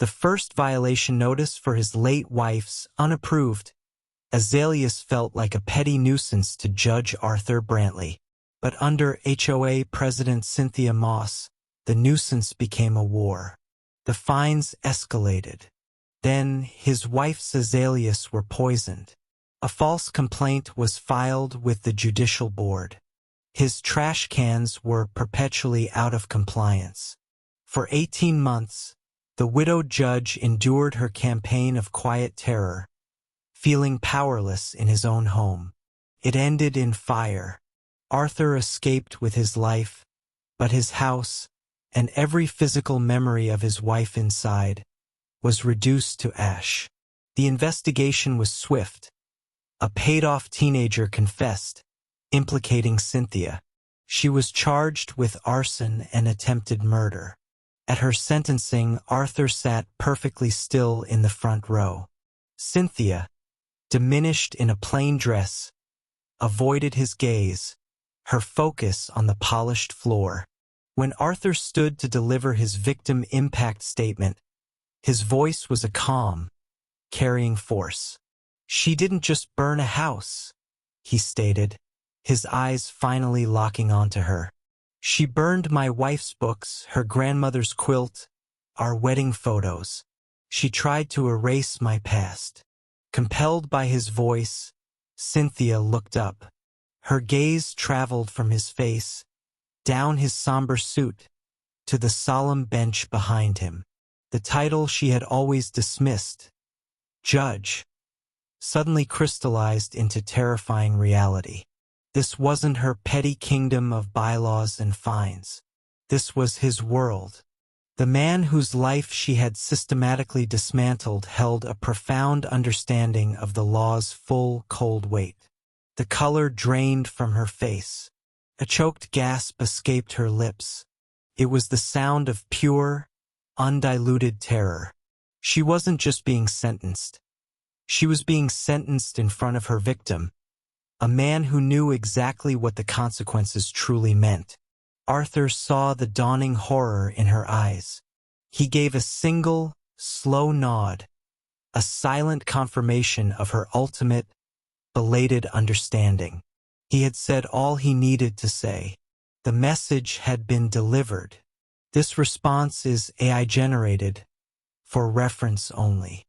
The first violation notice for his late wife's unapproved. Azaleas felt like a petty nuisance to Judge Arthur Brantley. But under HOA President Cynthia Moss, the nuisance became a war. The fines escalated. Then his wife's azaleas were poisoned. A false complaint was filed with the judicial board. His trash cans were perpetually out of compliance. For 18 months, the widowed judge endured her campaign of quiet terror, feeling powerless in his own home. It ended in fire. Arthur escaped with his life, but his house, and every physical memory of his wife inside, was reduced to ash. The investigation was swift. A paid-off teenager confessed, implicating Cynthia. She was charged with arson and attempted murder. At her sentencing, Arthur sat perfectly still in the front row. Cynthia, diminished in a plain dress, avoided his gaze, her focus on the polished floor. When Arthur stood to deliver his victim impact statement, his voice was a calm, carrying force. "She didn't just burn a house," he stated, his eyes finally locking onto her. "She burned my wife's books, her grandmother's quilt, our wedding photos. She tried to erase my past." Compelled by his voice, Cynthia looked up. Her gaze traveled from his face, down his somber suit, to the solemn bench behind him. The title she had always dismissed, judge, suddenly crystallized into terrifying reality. This wasn't her petty kingdom of bylaws and fines. This was his world. The man whose life she had systematically dismantled held a profound understanding of the law's full, cold weight. The color drained from her face. A choked gasp escaped her lips. It was the sound of pure, undiluted terror. She wasn't just being sentenced. She was being sentenced in front of her victim, a man who knew exactly what the consequences truly meant. Arthur saw the dawning horror in her eyes. He gave a single, slow nod, a silent confirmation of her ultimate, belated understanding. He had said all he needed to say. The message had been delivered. This response is AI-generated, for reference only.